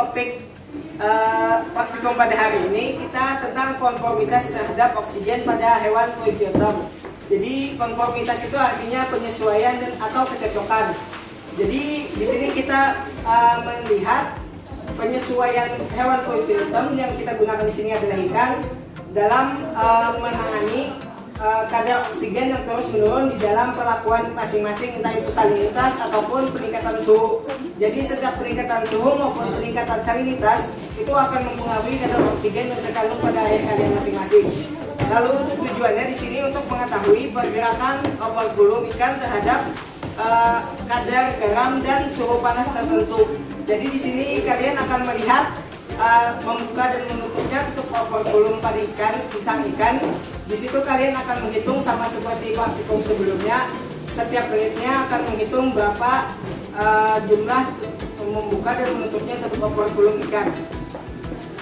topik praktikum pada hari ini kita tentang konformitas terhadap oksigen pada hewan poikiloderm. Jadi konformitas itu artinya penyesuaian dan atau kecocokan. Jadi di sini kita melihat penyesuaian hewan poikiloderm yang kita gunakan di sini adalah ikan dalam menangani kadar oksigen yang terus menurun di dalam perlakuan masing-masing, entah itu salinitas ataupun peningkatan suhu. Jadi setiap peningkatan suhu maupun peningkatan salinitas itu akan mempengaruhi kadar oksigen yang terkandung pada air kalian masing-masing. Lalu tujuannya di sini untuk mengetahui pergerakan overvolume ikan terhadap kadar garam dan suhu panas tertentu. Jadi di sini kalian akan melihat membuka dan menutupnya tutup overvolume pada ikan, insang ikan. Di situ kalian akan menghitung sama seperti praktikum sebelumnya. Setiap menitnya akan menghitung berapa jumlah membuka dan menutupnya tutup overvolume ikan.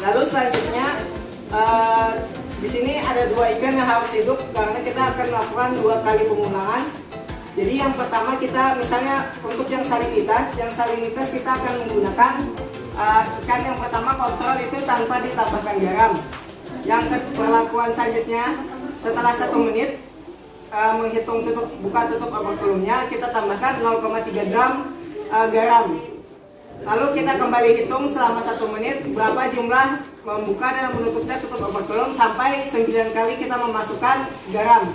Lalu selanjutnya di sini ada dua ikan yang harus hidup karena kita akan melakukan 2 kali pengulangan. Jadi yang pertama kita misalnya untuk yang salinitas kita akan menggunakan ikan yang pertama kontrol itu tanpa ditambahkan garam. Yang perlakuan selanjutnya setelah 1 menit menghitung buka tutup overvolume-nya, kita tambahkan 0,3 gram garam. Lalu kita kembali hitung selama 1 menit berapa jumlah membuka dan menutupnya tutup overvolume sampai 9 kali kita memasukkan garam.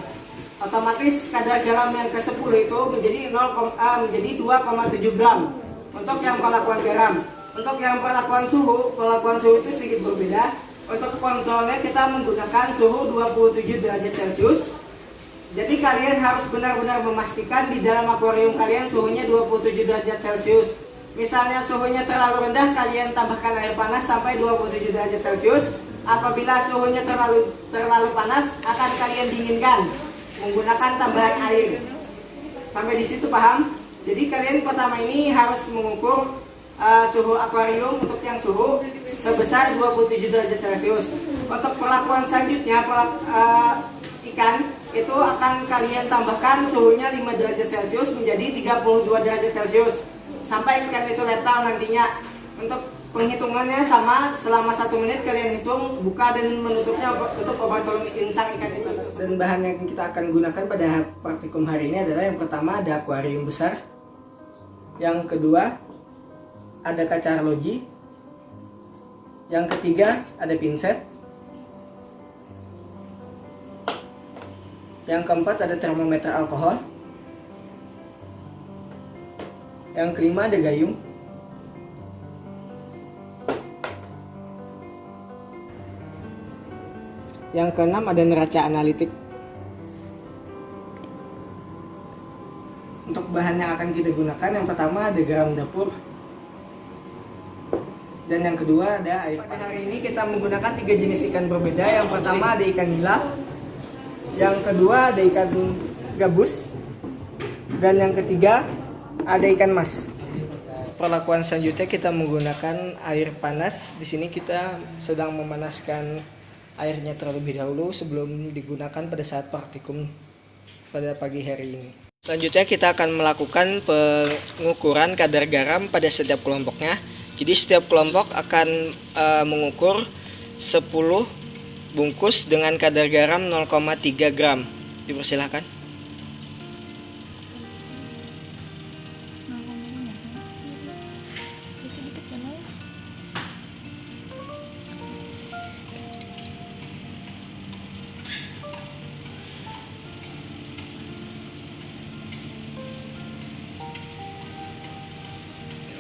Otomatis kadar garam yang ke-10 itu menjadi 2,7 gram untuk yang perlakuan garam. Untuk yang perlakuan suhu itu sedikit berbeda. Untuk kontrolnya kita menggunakan suhu 27 derajat Celcius. Jadi kalian harus benar-benar memastikan di dalam akuarium kalian suhunya 27 derajat Celcius. Misalnya suhunya terlalu rendah, kalian tambahkan air panas sampai 27 derajat Celcius. Apabila suhunya terlalu panas, akan kalian dinginkan menggunakan tambahan air. Sampai di situ paham? Jadi kalian pertama ini harus mengukur suhu akuarium untuk yang suhu sebesar 27 derajat Celcius. Untuk perlakuan selanjutnya ikan itu akan kalian tambahkan suhunya 5 derajat Celcius menjadi 32 derajat Celcius sampai ikan itu letal nantinya. Untuk penghitungannya sama, selama 1 menit kalian hitung buka dan menutupnya tutup overvolume insang ikan itu. Dan bahan yang kita akan gunakan pada praktikum hari ini adalah yang pertama ada akuarium besar, yang kedua ada kaca arloji, yang ketiga ada pinset, yang keempat ada termometer alkohol, yang kelima ada gayung, yang keenam ada neraca analitik. Untuk bahan yang akan kita gunakan yang pertama ada garam dapur, dan yang kedua ada air. Pada hari ini kita menggunakan 3 jenis ikan berbeda. Yang pertama ada ikan nila, yang kedua ada ikan gabus, dan yang ketiga ada ikan mas. Perlakuan selanjutnya kita menggunakan air panas. Di sini kita sedang memanaskan airnya terlebih dahulu sebelum digunakan pada saat praktikum pada pagi hari ini. Selanjutnya kita akan melakukan pengukuran kadar garam pada setiap kelompoknya. Jadi setiap kelompok akan mengukur 10 bungkus dengan kadar garam 0,3 gram. Dipersilakan.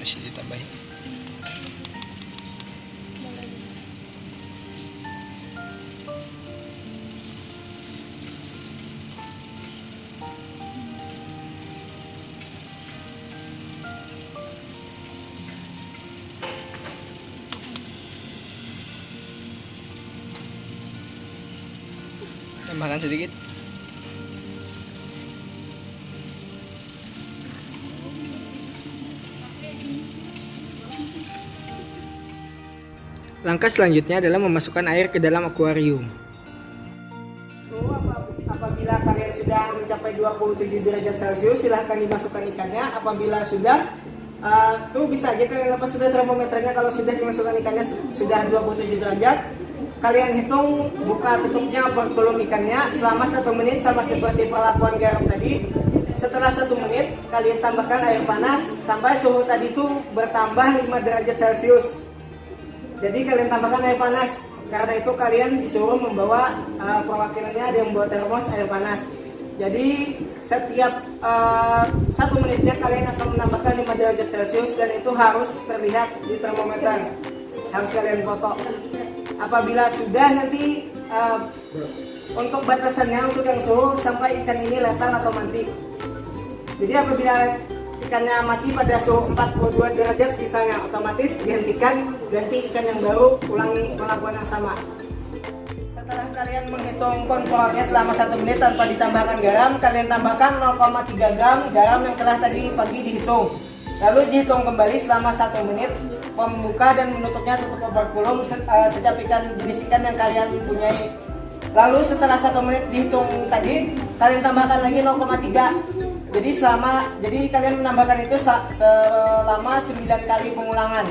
Masih ditambahin. Tambahkan sedikit. Langkah selanjutnya adalah memasukkan air ke dalam akuarium. Apabila kalian sudah mencapai 27 derajat Celcius, silahkan dimasukkan ikannya. Apabila sudah, Tuh bisa aja kalian lepas sudah termometernya. Kalau sudah dimasukkan ikannya sudah 27 derajat, kalian hitung buka tutupnya berkolom ikannya selama 1 menit, sama seperti perlakuan garam tadi. Setelah 1 menit kalian tambahkan air panas sampai suhu tadi itu bertambah 5 derajat Celcius. Jadi kalian tambahkan air panas. Karena itu kalian disuruh membawa perwakilannya ada yang membawa termos air panas. Jadi setiap 1 menitnya kalian akan menambahkan 5 derajat Celcius, dan itu harus terlihat di termometer. Harus kalian foto. Apabila sudah nanti untuk batasannya untuk yang suhu sampai ikan ini letal atau mati. Jadi apabila ikannya mati pada suhu 42 derajat misalnya, otomatis dihentikan, ganti ikan yang baru, ulangi perlakuan yang sama. Setelah kalian menghitung konfornya selama 1 menit tanpa ditambahkan garam, kalian tambahkan 0,3 gram garam yang telah tadi pagi dihitung. Lalu dihitung kembali selama 1 menit, membuka dan menutupnya tutup overkulum setiap jenis ikan yang kalian punyai. Lalu setelah 1 menit dihitung tadi, kalian tambahkan lagi 0,3. Jadi kalian menambahkan itu selama 9 kali pengulangan.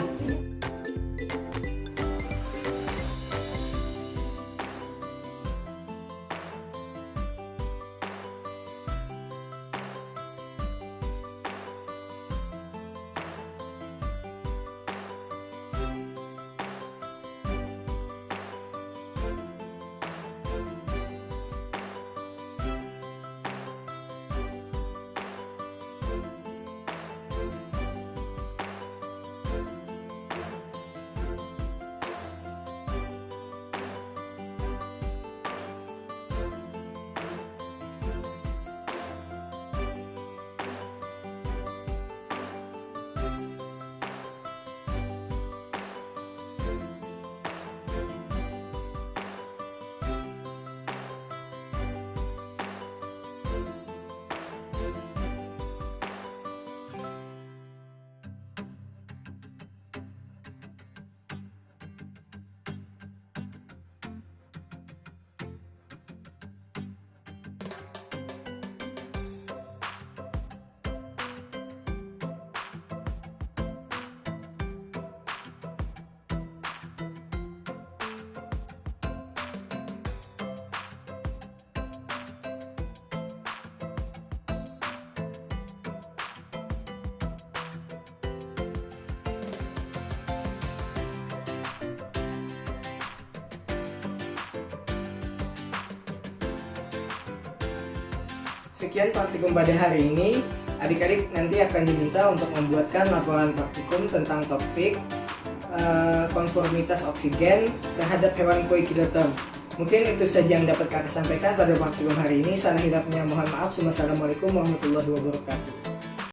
Sekian praktikum pada hari ini. Adik-adik nanti akan diminta untuk membuatkan laporan praktikum tentang topik konformitas oksigen terhadap hewan koi kiloton. Mungkin itu saja yang dapat kami sampaikan pada praktikum hari ini. Salah hilapnya mohon maaf. Wassalamualaikum warahmatullahi wabarakatuh.